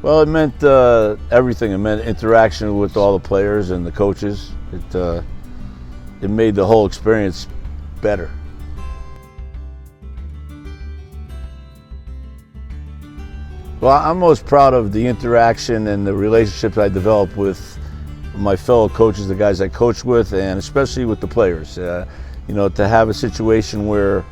Well, it meant everything. It meant interaction with all the players and the coaches. It made the whole experience better. Well, I'm most proud of the interaction and the relationships I developed with my fellow coaches, the guys I coach with, and especially with the players. You know, to have a situation where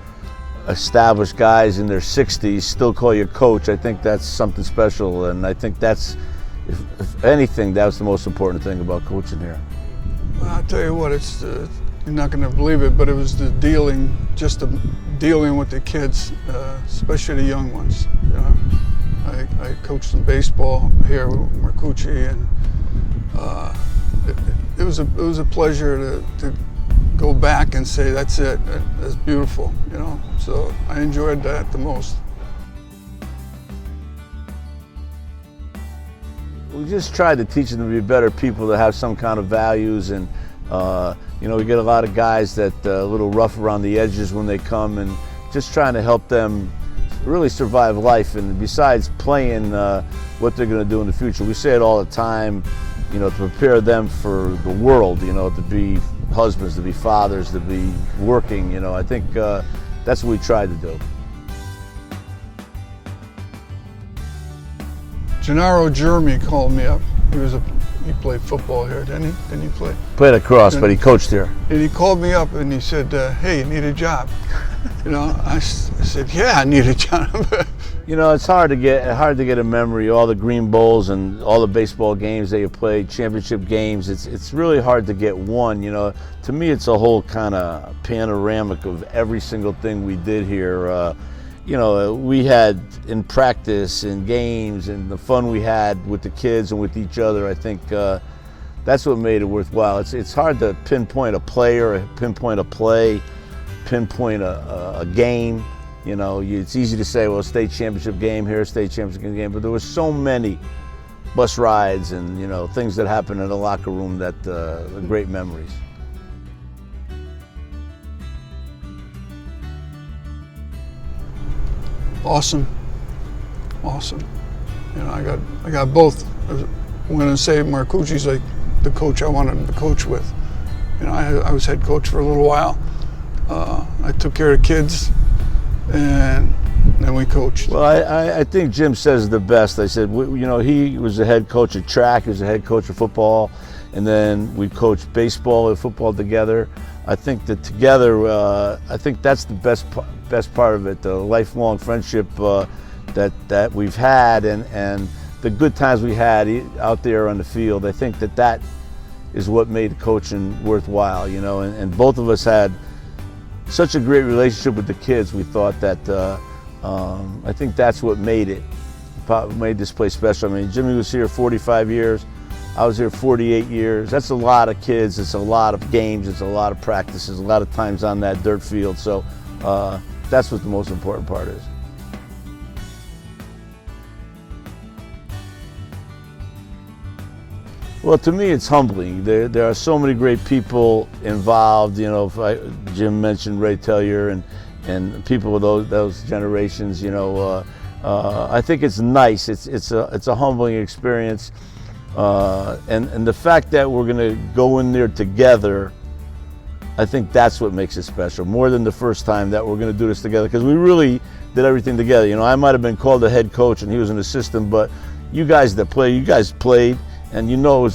established guys in their 60s still call you coach, I think that's something special, and I think that's, if anything, that's the most important thing about coaching here. Well, I'll tell you what, it's you're not going to believe it, but it was the dealing, just the dealing with the kids, especially the young ones. You know, I coached some baseball here with Marcucci, and it was a pleasure to go back and say, that's it, that's beautiful, you know. So I enjoyed that the most. We just tried to teach them to be better people, to have some kind of values, and you know, we get a lot of guys that a little rough around the edges when they come, and just trying to help them really survive life, and besides playing, what they're going to do in the future. We say it all the time, you know, to prepare them for the world, you know, to be husbands, to be fathers, to be working, you know. I think that's what we tried to do. Gennaro Jeremy called me up. He played football here, didn't he? Didn't he play? Played across, but he coached here. And he called me up and he said, hey, you need a job. You know, I said, yeah, I need a job. You know, it's hard to get a memory, all the Green Bowls and all the baseball games that you played, championship games. It's really hard to get one, you know. To me, it's a whole kind of panoramic of every single thing we did here. You know, we had in practice, in games, and the fun we had with the kids and with each other. I think that's what made it worthwhile. It's hard to pinpoint a player, pinpoint a play, pinpoint a game. You know, it's easy to say, well, state championship game here, state championship game, but there were so many bus rides and, you know, things that happened in the locker room that are great memories. Awesome. You know, I got both. I'm going to say Marcucci's like the coach I wanted to coach with. You know, I was head coach for a little while. I took care of kids, and then we coached. Well, I think Jim says the best. I said, you know, he was the head coach of track, he was the head coach of football, and then we coached baseball and football together. I think that together, I think that's the best part of it, the lifelong friendship that we've had, and the good times we had out there on the field. I think that is what made coaching worthwhile, you know, and both of us had such a great relationship with the kids. We thought that I think that's what made this place special. I mean, Jimmy was here 45 years. I was here 48 years. That's a lot of kids. It's a lot of games. It's a lot of practices. A lot of times on that dirt field. So that's what the most important part is. Well, to me, it's humbling. There are so many great people involved. You know, Jim mentioned Ray Tellier and people with those generations. You know, I think it's nice. It's a humbling experience, and the fact that we're going to go in there together, I think that's what makes it special. More than the first time that we're going to do this together, because we really did everything together. You know, I might have been called the head coach and he was an assistant, but you guys played. And you know,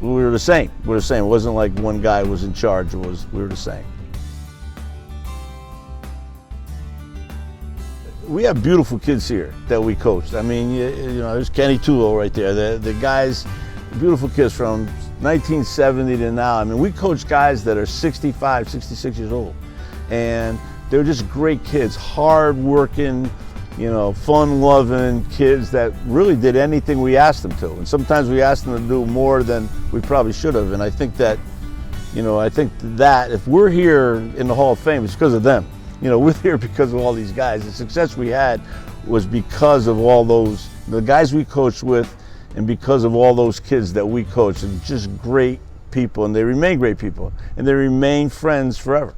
we were the same. We're the same. It wasn't like one guy was in charge. We were the same. We have beautiful kids here that we coached. I mean, you know, there's Kenny Tulo right there. The guys, beautiful kids from 1970 to now. I mean, we coach guys that are 65, 66 years old. And they're just great kids, hard-working, you know, fun-loving kids that really did anything we asked them to. And sometimes we asked them to do more than we probably should have. And I think that, you know, that if we're here in the Hall of Fame, it's because of them. You know, we're here because of all these guys. The success we had was because of all the guys we coached with, and because of all those kids that we coached. And just great people, and they remain great people, and they remain friends forever.